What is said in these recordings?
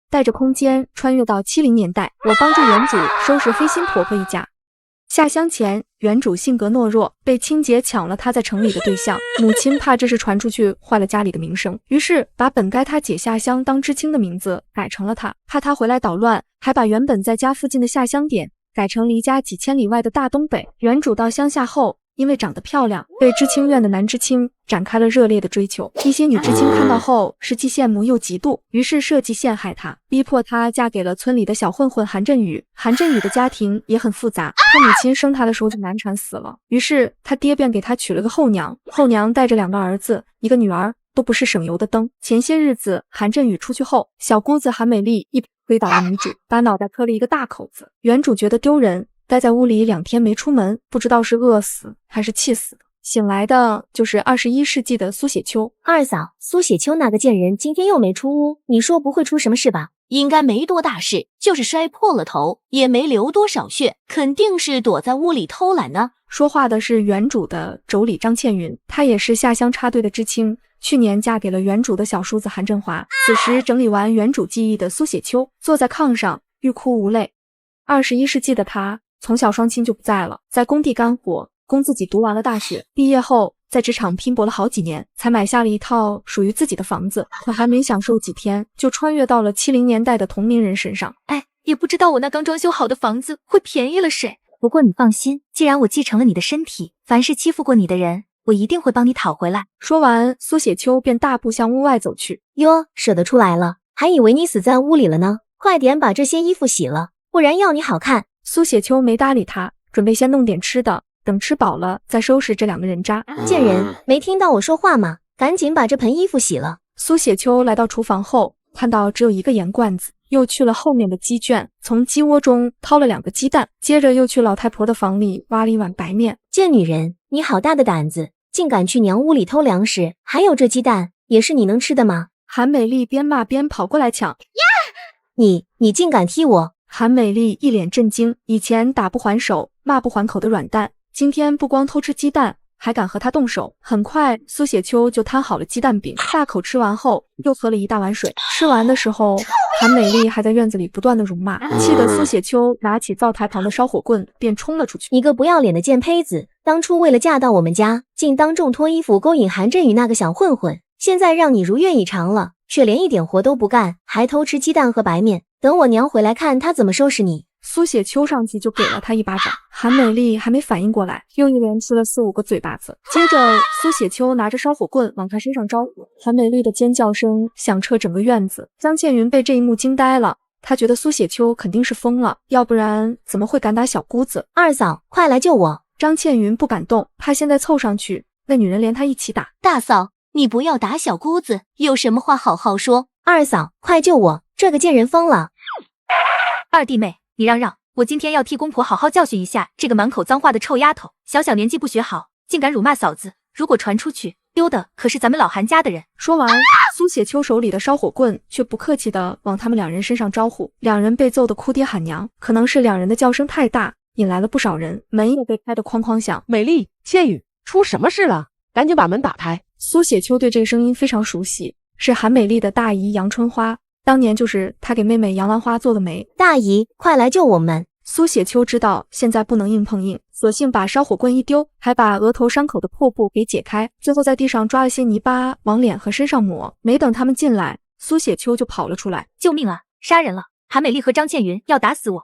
带着空间穿越到70年代，我帮助原主收拾黑心婆婆一家。下乡前，原主性格懦弱，被亲姐抢了她在城里的对象。母亲怕这事传出去坏了家里的名声，于是把本该她姐下乡当知青的名字改成了她，怕她回来捣乱，还把原本在家附近的下乡点改成离家几千里外的大东北。原主到乡下后，因为长得漂亮，对知青院的男知青展开了热烈的追求。一些女知青看到后是既羡慕又嫉妒，于是设计陷害她，逼迫她嫁给了村里的小混混韩振宇。韩振宇的家庭也很复杂，他母亲生他的时候就难产死了，于是他爹便给他娶了个后娘。后娘带着2个儿子1个女儿，都不是省油的灯。前些日子韩振宇出去后，小姑子韩美丽一推倒了女主，把脑袋磕了一个大口子。原主觉得丢人，待在屋里2天没出门，不知道是饿死还是气死的。醒来的就是21世纪的苏雪秋。二嫂，苏雪秋那个贱人今天又没出屋，你说不会出什么事吧？应该没多大事，就是摔破了头，也没流多少血，肯定是躲在屋里偷懒呢。说话的是原主的妯娌张倩云，她也是下乡插队的知青，去年嫁给了原主的小叔子韩振华。此时整理完原主记忆的苏雪秋坐在炕上欲哭无泪。21世纪的她从小双亲就不在了，在工地干活，供自己读完了大学，毕业后在职场拼搏了好几年，才买下了一套属于自己的房子，可还没享受几天，就穿越到了70年代的同龄人身上。哎，也不知道我那刚装修好的房子会便宜了谁。不过你放心，既然我继承了你的身体，凡是欺负过你的人，我一定会帮你讨回来。说完，苏雪秋便大步向屋外走去。哟，舍得出来了，还以为你死在屋里了呢。快点把这些衣服洗了，不然要你好看。苏雪秋没搭理他，准备先弄点吃的，等吃饱了再收拾这2个人渣。贱人，没听到我说话吗？赶紧把这盆衣服洗了。苏雪秋来到厨房后，看到只有1个盐罐子，又去了后面的鸡圈，从鸡窝中掏了2个鸡蛋，接着又去老太婆的房里挖了1碗白面。贱女人，你好大的胆子，竟敢去娘屋里偷粮食，还有这鸡蛋也是你能吃的吗？韩美丽边骂边跑过来抢。你竟敢踢我！韩美丽一脸震惊，以前打不还手骂不还口的软蛋，今天不光偷吃鸡蛋，还敢和他动手。很快苏雪秋就摊好了鸡蛋饼，大口吃完后又喝了1大碗水。吃完的时候，韩美丽还在院子里不断的辱骂，气得苏雪秋拿起灶台旁的烧火棍便冲了出去。你个不要脸的贱胚子，当初为了嫁到我们家，竟当众脱衣服勾引韩振宇那个小混混，现在让你如愿以偿了，却连一点活都不干，还偷吃鸡蛋和白面，等我娘回来看她怎么收拾你。苏雪秋上去就给了他1巴掌，韩美丽还没反应过来，又一连吃了4、5个嘴巴子。接着苏雪秋拿着烧火棍往他身上招呼，韩美丽的尖叫声响彻整个院子。张倩云被这一幕惊呆了，她觉得苏雪秋肯定是疯了，要不然怎么会敢打小姑子。二嫂，快来救我！张倩云不敢动，怕现在凑上去，那女人连她一起打。大嫂，你不要打小姑子，有什么话好好说。二嫂，快救我！这个贱人疯了！二弟妹，你让让，我今天要替公婆好好教训一下这个满口脏话的臭丫头，小小年纪不学好，竟敢辱骂嫂子，如果传出去，丢的可是咱们老韩家的人。说完，苏雪秋手里的烧火棍却不客气地往他们2人身上招呼，2人被揍得哭爹喊娘，可能是2人的叫声太大，引来了不少人，门也被开得哐哐响。美丽、倩宇，出什么事了？赶紧把门打开。苏雪秋对这个声音非常熟悉，是韩美丽的大姨杨春花，当年就是她给妹妹杨兰花做的媒。大姨，快来救我们！苏雪秋知道现在不能硬碰硬，索性把烧火棍一丢，还把额头伤口的破布给解开，最后在地上抓了些泥巴往脸和身上抹。没等他们进来，苏雪秋就跑了出来。救命啊！杀人了！韩美丽和张倩云要打死我！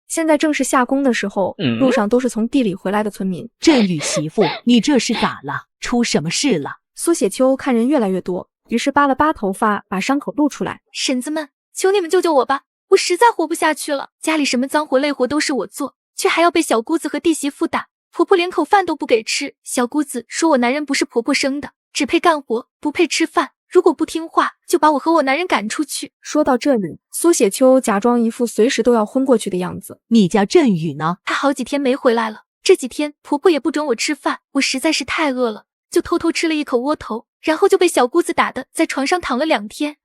现在正是下工的时候，路上都是从地里回来的村民。振宇媳妇，你这是咋了？出什么事了？苏雪秋看人越来越多，于是扒了扒头发，把伤口露出来。婶子们，求你们救救我吧！我实在活不下去了，家里什么脏活累活都是我做，却还要被小姑子和弟媳妇打，婆婆连口饭都不给吃。小姑子说我男人不是婆婆生的，只配干活，不配吃饭，如果不听话，就把我和我男人赶出去。说到这里，苏雪秋假装一副随时都要昏过去的样子。你家振宇呢？他好几天没回来了，这几天婆婆也不准我吃饭，我实在是太饿了，就偷偷吃了一口窝头，然后就被小姑子打的在床上躺了2天。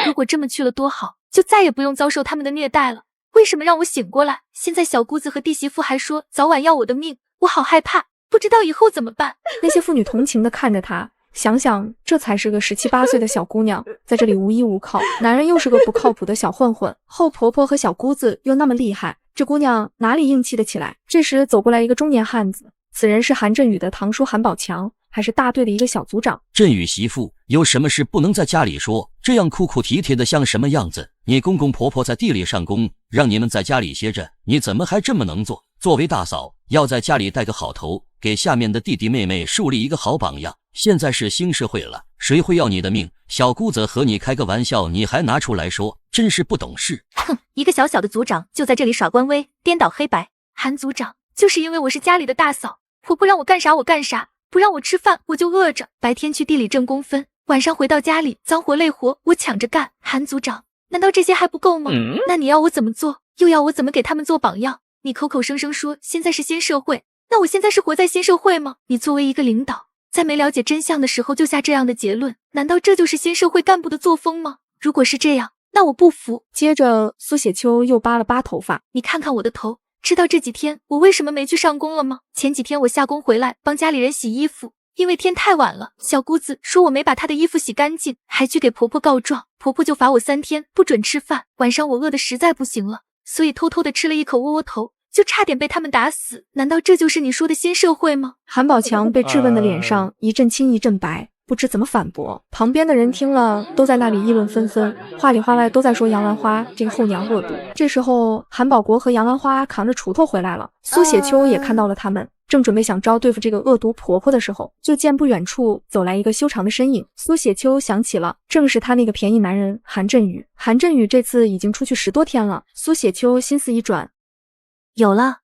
如果这么去了多好，就再也不用遭受他们的虐待了。为什么让我醒过来？现在小姑子和弟媳妇还说早晚要我的命，我好害怕，不知道以后怎么办。那些妇女同情地看着她，想想这才是个17、18岁的小姑娘，在这里无依无靠，男人又是个不靠谱的小混混，后婆婆和小姑子又那么厉害，这姑娘哪里硬气得起来？这时走过来一个中年汉子，此人是韩振宇的堂叔韩宝强，还是大队的一个小组长。振宇媳妇，有什么事不能在家里说？这样哭哭啼啼的像什么样子？你公公婆婆在地里上工，让你们在家里歇着，你怎么还这么能做？作为大嫂，要在家里带个好头，给下面的弟弟妹妹树立一个好榜样。现在是新社会了，谁会要你的命？小姑子和你开个玩笑，你还拿出来说，真是不懂事。哼，一个小小的组长就在这里耍官威，颠倒黑白。韩组长，就是因为我是家里的大嫂，婆婆让我干啥我干啥，不让我吃饭我就饿着，白天去地里挣工分，晚上回到家里脏活累活我抢着干。韩组长，难道这些还不够吗？那你要我怎么做？又要我怎么给他们做榜样？你口口声声说现在是新社会，那我现在是活在新社会吗？你作为一个领导，在没了解真相的时候就下这样的结论，难道这就是新社会干部的作风吗？如果是这样，那我不服。接着苏雪秋又扒了扒头发，你看看我的头，知道这几天我为什么没去上工了吗？前几天我下工回来帮家里人洗衣服，因为天太晚了，小姑子说我没把她的衣服洗干净，还去给婆婆告状，婆婆就罚我3天不准吃饭。晚上我饿得实在不行了，所以偷偷的吃了一口窝窝头，就差点被他们打死。难道这就是你说的新社会吗？韩宝强被质问的脸上一阵青一阵白，不知怎么反驳。旁边的人听了都在那里议论纷纷，话里话外都在说杨兰花这个后娘恶毒。这时候韩保国和杨兰花扛着锄头回来了，苏雪秋也看到了他们，正准备想招对付这个恶毒婆婆的时候，就见不远处走来一个修长的身影。苏雪秋想起了，正是他那个便宜男人韩振宇。韩振宇这次已经出去10多天了。苏雪秋心思一转，有了。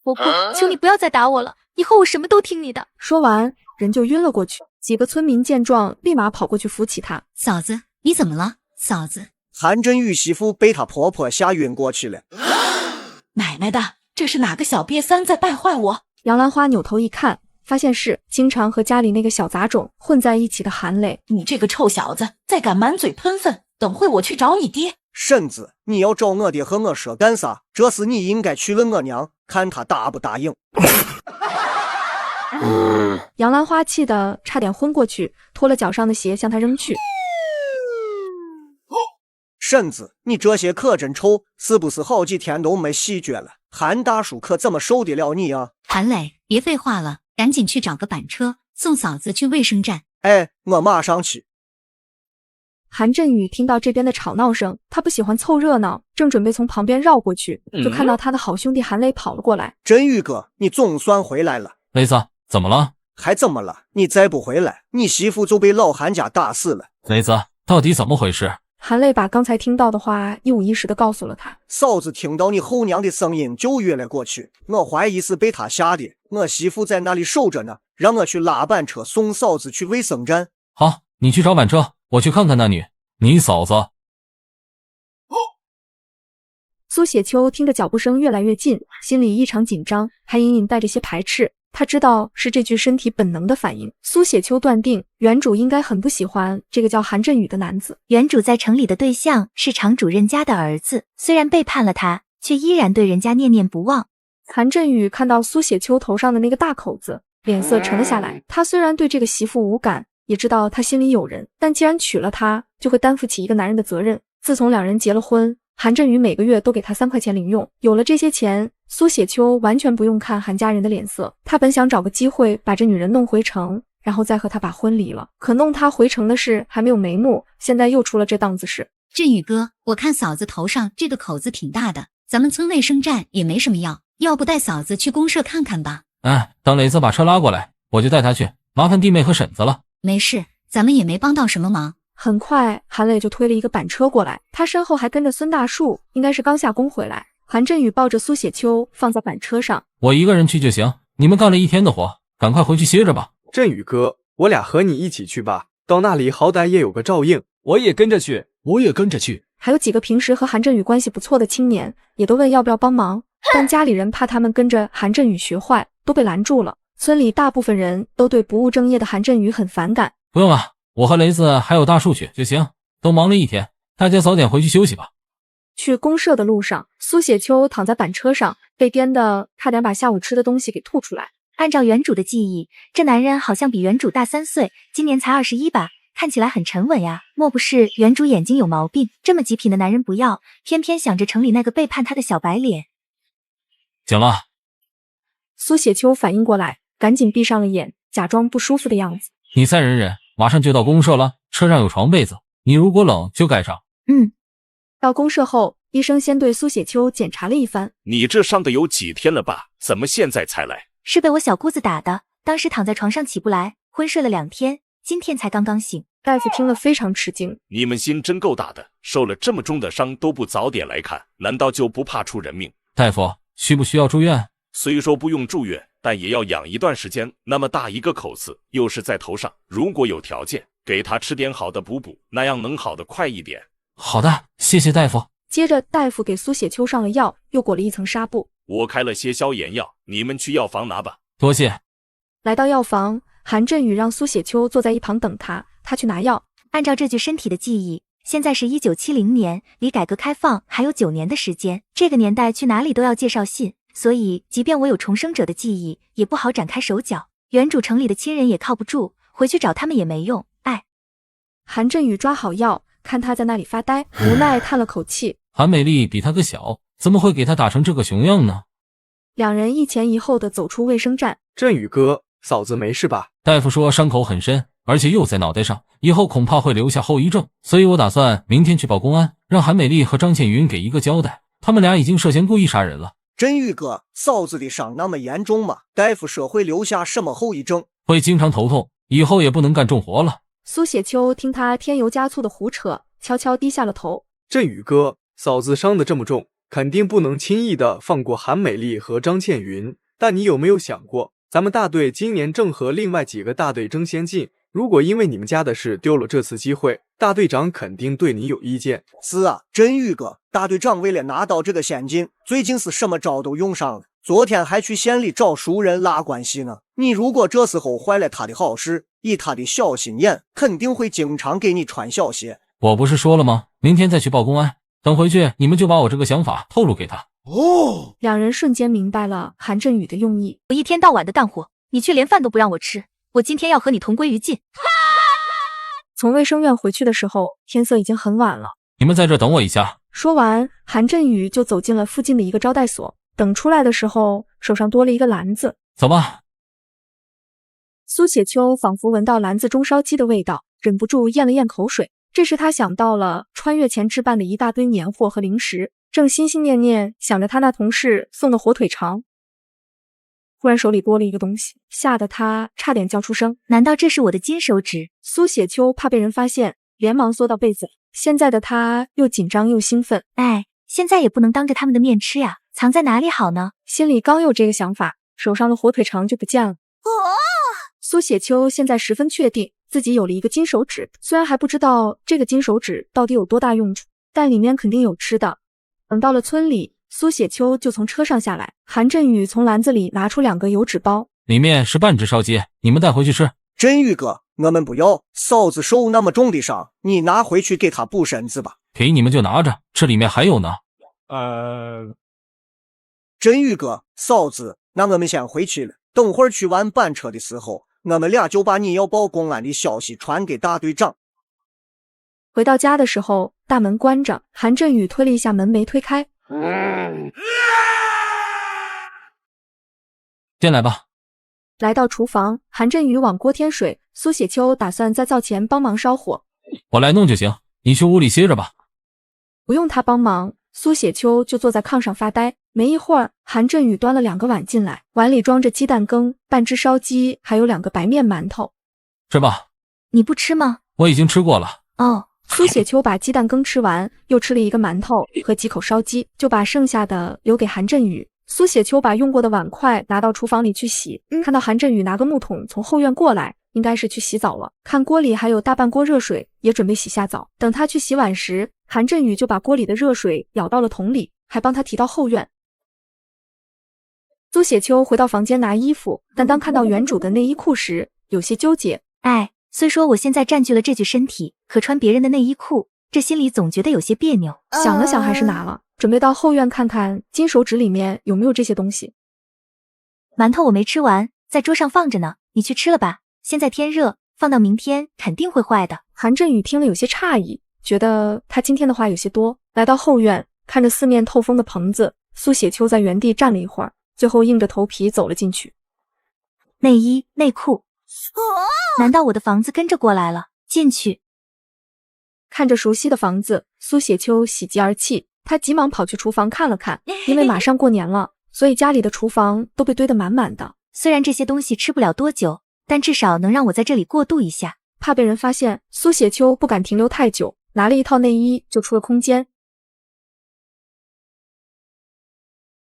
婆婆，求你不要再打我了，以后我什么都听你的。说完人就晕了过去。几个村民见状立马跑过去扶起他。嫂子，你怎么了？嫂子，韩振宇媳妇被她婆婆吓晕过去了。奶奶的，这是哪个小瘪三在败坏我？杨兰花扭头一看，发现是经常和家里那个小杂种混在一起的韩磊。你这个臭小子，再敢满嘴喷粪，等会我去找你爹。婶子，你要找我爹和我说干啥？这事你应该去问我娘，看她答不答应。杨兰花气得差点昏过去，脱了脚上的鞋向他扔去。婶子，你这鞋可真臭，是不是好几天都没洗脚了？韩大叔可怎么受得了你啊？韩磊，别废话了，赶紧去找个板车送嫂子去卫生站。哎，我马上去。韩振宇听到这边的吵闹声，他不喜欢凑热闹，正准备从旁边绕过去，就看到他的好兄弟韩磊跑了过来。振宇哥，你总算回来了。雷子，怎么了？还怎么了？你再不回来，你媳妇就被老韩家打死了。雷子，到底怎么回事？韩磊把刚才听到的话一五一十的告诉了他。嫂子听到你后娘的声音就约了过去，我怀疑是被她吓的。我媳妇在那里守着呢，让我去拉板车送嫂子去卫生站。好，你去找板车，我去看看那女。你嫂子。苏雪秋听着脚步声越来越近，心里异常紧张，还隐隐带着些排斥。他知道是这具身体本能的反应。苏雪秋断定原主应该很不喜欢这个叫韩振宇的男子。原主在城里的对象是厂主任家的儿子，虽然背叛了他，却依然对人家念念不忘。韩振宇看到苏雪秋头上的那个大口子，脸色沉了下来。他虽然对这个媳妇无感，也知道他心里有人，但既然娶了她，就会担负起一个男人的责任。自从两人结了婚，韩振宇每个月都给他3块钱零用。有了这些钱，苏雪秋完全不用看韩家人的脸色。他本想找个机会把这女人弄回城，然后再和她把婚离了。可弄她回城的事还没有眉目，现在又出了这档子事。振宇哥，我看嫂子头上这个口子挺大的，咱们村卫生站也没什么药，要不带嫂子去公社看看吧？等磊子把车拉过来，我就带他去，麻烦弟妹和婶子了。没事，咱们也没帮到什么忙。很快韩磊就推了一个板车过来，他身后还跟着孙大树，应该是刚下工回来。韩振宇抱着苏雪秋放在板车上，我一个人去就行，你们干了一天的活，赶快回去歇着吧。振宇哥，我俩和你一起去吧，到那里好歹也有个照应。我也跟着去，我也跟着去。还有几个平时和韩振宇关系不错的青年也都问要不要帮忙，但家里人怕他们跟着韩振宇学坏，都被拦住了。村里大部分人都对不务正业的韩振宇很反感。不用了，我和雷子还有大树去就行，都忙了一天，大家早点回去休息吧。去公社的路上，苏雪秋躺在板车上，被颠得差点把下午吃的东西给吐出来。按照原主的记忆，这男人好像比原主大3岁，今年才21吧，看起来很沉稳呀。莫不是原主眼睛有毛病？这么极品的男人不要，偏偏想着城里那个背叛他的小白脸。醒了。苏雪秋反应过来，赶紧闭上了眼，假装不舒服的样子。你再忍忍，马上就到公社了，车上有床被子，你如果冷就盖上。到公社后，医生先对苏雪秋检查了一番。你这伤的有几天了吧？怎么现在才来？是被我小姑子打的，当时躺在床上起不来，昏睡了2天，今天才刚刚醒。大夫听了非常吃惊，你们心真够大的，受了这么重的伤都不早点来看，难道就不怕出人命？大夫，需不需要住院？虽说不用住院，但也要养一段时间。那么大一个口子，又是在头上，如果有条件，给他吃点好的补补，那样能好得快一点。好的，谢谢大夫。接着大夫给苏雪秋上了药，又裹了一层纱布。我开了些消炎药，你们去药房拿吧。多谢。来到药房，韩振宇让苏雪秋坐在一旁等他去拿药。按照这具身体的记忆，现在是1970年，离改革开放还有9年的时间。这个年代去哪里都要介绍信，所以即便我有重生者的记忆，也不好展开手脚。原主城里的亲人也靠不住，回去找他们也没用。韩振宇抓好药，看他在那里发呆，无奈叹了口气。韩美丽比他个小，怎么会给他打成这个熊样呢？两人一前一后的走出卫生站。振宇哥，嫂子没事吧？大夫说伤口很深，而且又在脑袋上，以后恐怕会留下后遗症，所以我打算明天去报公安，让韩美丽和张倩云给一个交代。他们俩已经涉嫌故意杀人了。振宇哥，嫂子的伤那么严重吗？大夫说会留下什么后遗症？会经常头痛，以后也不能干重活了。苏雪秋听他添油加醋的胡扯，悄悄低下了头。振宇哥，嫂子伤得这么重，肯定不能轻易的放过韩美丽和张倩云。但你有没有想过，咱们大队今年正和另外几个大队争先进，如果因为你们家的事丢了这次机会，大队长肯定对你有意见。是啊，振宇哥，大队长为了拿到这个现金，最近是什么招都用上了。昨天还去县里找熟人拉关系呢。你如果这时候坏了他的好事，以他的小心眼，肯定会经常给你穿小鞋。我不是说了吗？明天再去报公安，等回去你们就把我这个想法透露给他。两人瞬间明白了韩振宇的用意。我一天到晚的干活，你却连饭都不让我吃，我今天要和你同归于尽。从卫生院回去的时候，天色已经很晚了。你们在这等我一下。说完，韩振宇就走进了附近的一个招待所。等出来的时候，手上多了一个篮子。走吧。苏雪秋仿佛闻到篮子中烧鸡的味道，忍不住咽了咽口水。这时他想到了穿越前置办的一大堆年货和零食，正心心念念想着他那同事送的火腿肠，忽然手里多了一个东西，吓得他差点叫出声。难道这是我的金手指？苏雪秋怕被人发现，连忙缩到被子里。现在的他又紧张又兴奋。现在也不能当着他们的面吃呀，藏在哪里好呢？心里刚有这个想法，手上的火腿肠就不见了。苏雪秋现在十分确定自己有了一个金手指，虽然还不知道这个金手指到底有多大用处，但里面肯定有吃的。等到了村里，苏雪秋就从车上下来，韩振宇从篮子里拿出2个油纸包，里面是半只烧鸡，你们带回去吃。振宇哥，我们不要，嫂子受那么重的伤，你拿回去给她补身子吧。给你们就拿着，这里面还有呢。振宇哥，嫂子，那我们先回去了，等会儿去玩板车的时候，我们俩就把你要报公安的消息传给大队长。回到家的时候，大门关着，韩振宇推了一下门没推开。进来吧。来到厨房，韩振宇往锅添水，苏雪秋打算在灶前帮忙烧火。我来弄就行，你去屋里歇着吧。不用他帮忙，苏雪秋就坐在炕上发呆。没一会儿，韩振宇端了2个碗进来，碗里装着鸡蛋羹、半只烧鸡，还有2个白面馒头。吃吧。你不吃吗？我已经吃过了。苏雪秋把鸡蛋羹吃完，又吃了1个馒头和几口烧鸡，就把剩下的留给韩振宇。苏雪秋把用过的碗筷拿到厨房里去洗，看到韩振宇拿个木桶从后院过来，应该是去洗澡了。看锅里还有大半锅热水，也准备洗下澡。等他去洗碗时，韩振宇就把锅里的热水舀到了桶里，还帮他提到后院。苏雪秋回到房间拿衣服，但当看到原主的内衣裤时，有些纠结。虽说我现在占据了这具身体，可穿别人的内衣裤，这心里总觉得有些别扭。想了想还是拿了，准备到后院看看金手指里面有没有这些东西。馒头我没吃完，在桌上放着呢，你去吃了吧。现在天热，放到明天肯定会坏的。韩振宇听了有些诧异，觉得他今天的话有些多。来到后院，看着四面透风的棚子，苏雪秋在原地站了一会儿，最后硬着头皮走了进去。内衣、内裤，难道我的房子跟着过来了？进去。看着熟悉的房子，苏雪秋喜极而泣，她急忙跑去厨房看了看，因为马上过年了，所以家里的厨房都被堆得满满的。虽然这些东西吃不了多久，但至少能让我在这里过渡一下。怕被人发现，苏雪秋不敢停留太久，拿了一套内衣就出了空间。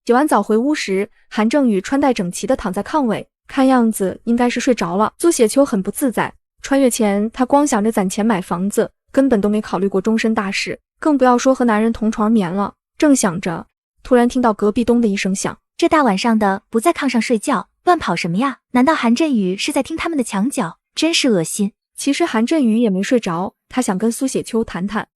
洗完澡回屋时，韩正宇穿戴整齐地躺在炕位，看样子应该是睡着了。苏雪秋很不自在，穿越前她光想着攒钱买房子，根本都没考虑过终身大事，更不要说和男人同床眠了。正想着，突然听到隔壁咚的一声响，这大晚上的不在炕上睡觉，乱跑什么呀？难道韩振宇是在听他们的墙角？真是恶心。其实韩振宇也没睡着，他想跟苏雪秋谈谈。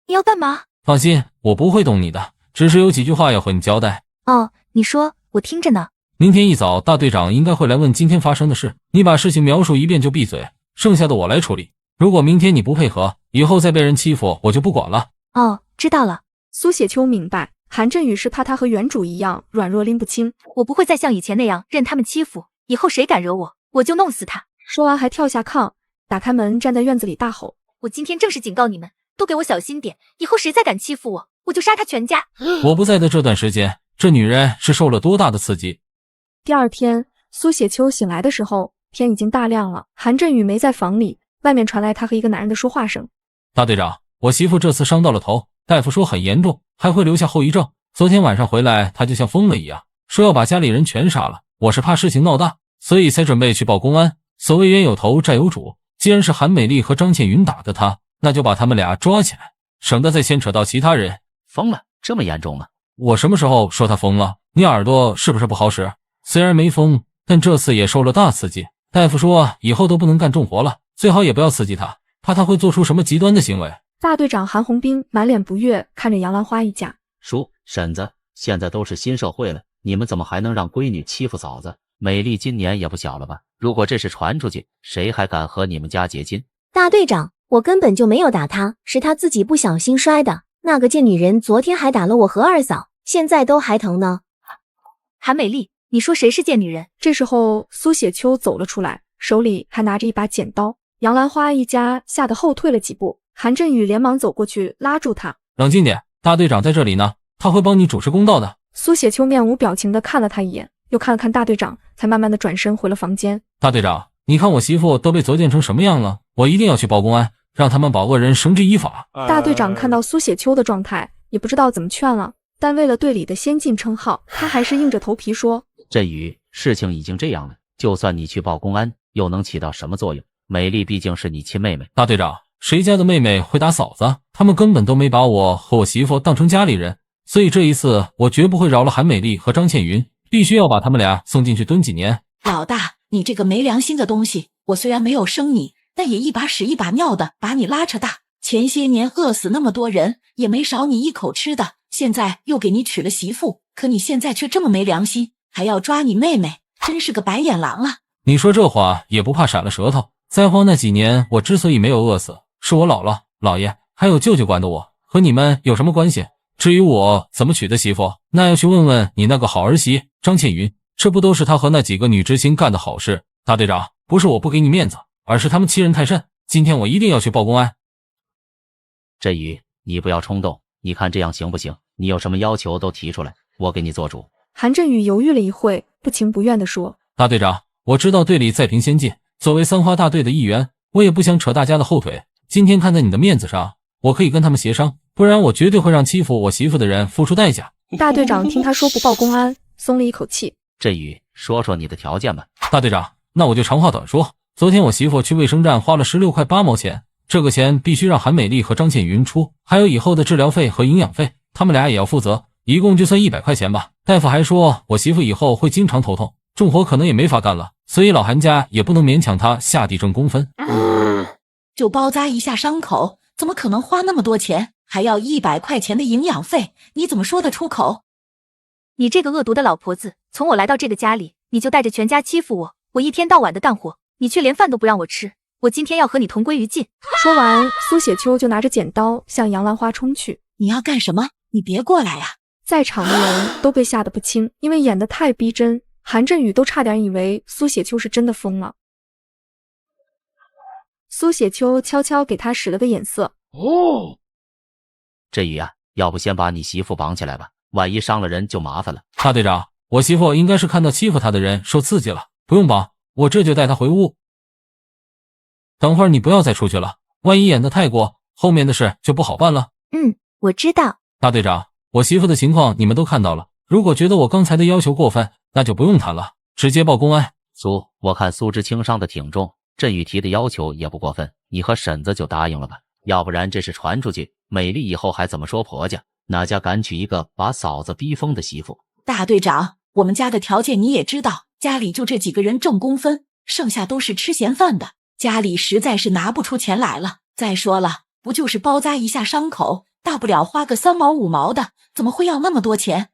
你要干嘛？放心，我不会动你的，只是有几句话要和你交代。哦，你说，我听着呢。明天一早，大队长应该会来问今天发生的事，你把事情描述一遍就闭嘴，剩下的我来处理。如果明天你不配合，以后再被人欺负，我就不管了。哦，知道了。苏雪秋明白，韩振宇是怕他和原主一样软弱拎不清，我不会再像以前那样任他们欺负，以后谁敢惹我，我就弄死他。说完还跳下炕，打开门站在院子里大吼：我今天正式警告你们，都给我小心点，以后谁再敢欺负我，我就杀他全家。我不在的这段时间，这女人是受了多大的刺激。第二天，苏雪秋醒来的时候，天已经大亮了。韩振宇没在房里，外面传来他和一个男人的说话声。大队长，我媳妇这次伤到了头，大夫说很严重，还会留下后遗症。昨天晚上回来，她就像疯了一样，说要把家里人全杀了。我是怕事情闹大，所以才准备去报公安。所谓冤有头债有主，既然是韩美丽和张倩云打的她，那就把他们俩抓起来，省得再牵扯到其他人。疯了？这么严重吗？我什么时候说她疯了？你耳朵是不是不好使？虽然没疯，但这次也受了大刺激。大夫说以后都不能干重活了，最好也不要刺激她，怕她会做出什么极端的行为。大队长韩红兵满脸不悦看着杨兰花一家。叔婶子，现在都是新社会了，你们怎么还能让闺女欺负嫂子？美丽今年也不小了吧？如果这事传出去，谁还敢和你们家结亲？大队长，我根本就没有打她，是她自己不小心摔的。那个贱女人昨天还打了我和二嫂，现在都还疼呢。韩美丽，你说谁是贱女人？这时候苏雪秋走了出来，手里还拿着一把剪刀。杨兰花一家吓得后退了几步，韩振宇连忙走过去拉住他。冷静点，大队长在这里呢，他会帮你主持公道的。苏雪秋面无表情地看了他一眼，又看了看大队长，才慢慢地转身回了房间。大队长，你看我媳妇都被作践成什么样了，我一定要去报公安，让他们把恶人绳之以法。大队长看到苏雪秋的状态，也不知道怎么劝了，但为了队里的先进称号，他还是硬着头皮说：振宇，事情已经这样了，就算你去报公安，又能起到什么作用？美丽毕竟是你亲妹妹。大队长，谁家的妹妹会打嫂子？他们根本都没把我和我媳妇当成家里人，所以这一次我绝不会饶了韩美丽和张倩云，必须要把他们俩送进去蹲几年。老大，你这个没良心的东西，我虽然没有生你，但也一把屎一把尿的把你拉扯大。前些年饿死那么多人，也没少你一口吃的，现在又给你娶了媳妇，可你现在却这么没良心，还要抓你妹妹，真是个白眼狼啊！你说这话也不怕闪了舌头？灾荒那几年，我之所以没有饿死，是我姥姥、姥爷还有舅舅管的我，和你们有什么关系？至于我怎么娶的媳妇，那要去问问你那个好儿媳张倩云，这不都是她和那几个女知青干的好事？大队长，不是我不给你面子，而是他们欺人太甚，今天我一定要去报公安。振宇，你不要冲动，你看这样行不行？你有什么要求都提出来，我给你做主。韩振宇犹豫了一会，不情不愿地说：大队长，我知道队里再平先进，作为三花大队的一员，我也不想扯大家的后腿，今天看在你的面子上，我可以跟他们协商，不然我绝对会让欺负我媳妇的人付出代价。大队长听他说不报公安，松了一口气。振宇，说说你的条件吧。大队长，那我就长话短说，昨天我媳妇去卫生站花了16块8毛钱，这个钱必须让韩美丽和张倩云出，还有以后的治疗费和营养费，他们俩也要负责，一共就算100块钱吧。大夫还说我媳妇以后会经常头痛，重活可能也没法干了，所以老韩家也不能勉强她下地挣工分。就包扎一下伤口，怎么可能花那么多钱？还要100块钱的营养费，你怎么说得出口？你这个恶毒的老婆子，从我来到这个家里，你就带着全家欺负我，我一天到晚的干活，你却连饭都不让我吃，我今天要和你同归于尽。说完，苏雪秋就拿着剪刀向杨兰花冲去。你要干什么？你别过来呀！在场的人都被吓得不轻，因为演得太逼真，韩振宇都差点以为苏雪秋是真的疯了。苏雪秋悄悄给他使了个眼色。振宇啊，要不先把你媳妇绑起来吧，万一伤了人就麻烦了。大队长，我媳妇应该是看到欺负她的人受刺激了，不用绑，我这就带她回屋。等会儿你不要再出去了，万一演得太过，后面的事就不好办了。我知道。大队长，我媳妇的情况你们都看到了，如果觉得我刚才的要求过分，那就不用谈了，直接报公安。我看苏之轻伤的挺重，振宇提的要求也不过分，你和婶子就答应了吧，要不然这事传出去，美丽以后还怎么说婆家？哪家敢娶一个把嫂子逼疯的媳妇？大队长，我们家的条件你也知道，家里就这几个人挣工分，剩下都是吃闲饭的，家里实在是拿不出钱来了。再说了，不就是包扎一下伤口，大不了花个3毛5毛的，怎么会要那么多钱？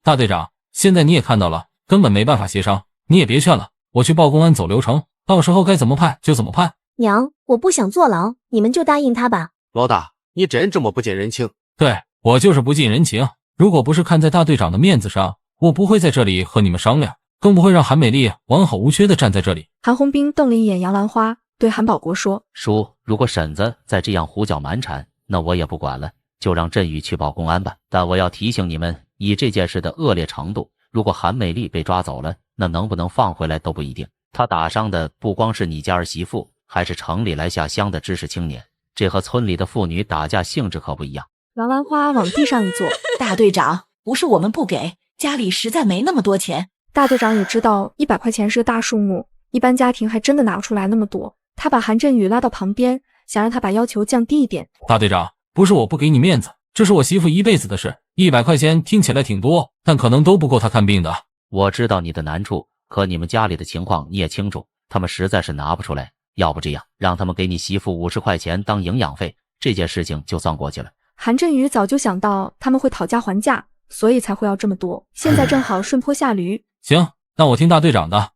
大队长，现在你也看到了，根本没办法协商，你也别劝了，我去报公安走流程，到时候该怎么判就怎么判。娘，我不想坐牢，你们就答应他吧。老大，你真这么不近人情？对，我就是不近人情，如果不是看在大队长的面子上，我不会在这里和你们商量，更不会让韩美丽完好无缺的站在这里。韩红斌瞪了一眼杨兰花，对韩保国说：叔，如果婶子再这样胡搅蛮缠，那我也不管了，就让振宇去报公安吧。但我要提醒你们，以这件事的恶劣程度，如果韩美丽被抓走了，那能不能放回来都不一定。她打伤的不光是你家儿媳妇，还是城里来下乡的知识青年，这和村里的妇女打架性质可不一样。杨兰花往地上一坐：大队长，不是我们不给，家里实在没那么多钱。大队长也知道100块钱是个大数目，一般家庭还真的拿不出来那么多。他把韩振宇拉到旁边，想让他把要求降低一点。大队长，不是我不给你面子，这是我媳妇一辈子的事，100块钱听起来挺多，但可能都不够她看病的。我知道你的难处，可你们家里的情况你也清楚，他们实在是拿不出来。要不这样，让他们给你媳妇50块钱当营养费，这件事情就算过去了。韩振宇早就想到他们会讨价还价，所以才会要这么多。现在正好顺坡下驴。行，那我听大队长的，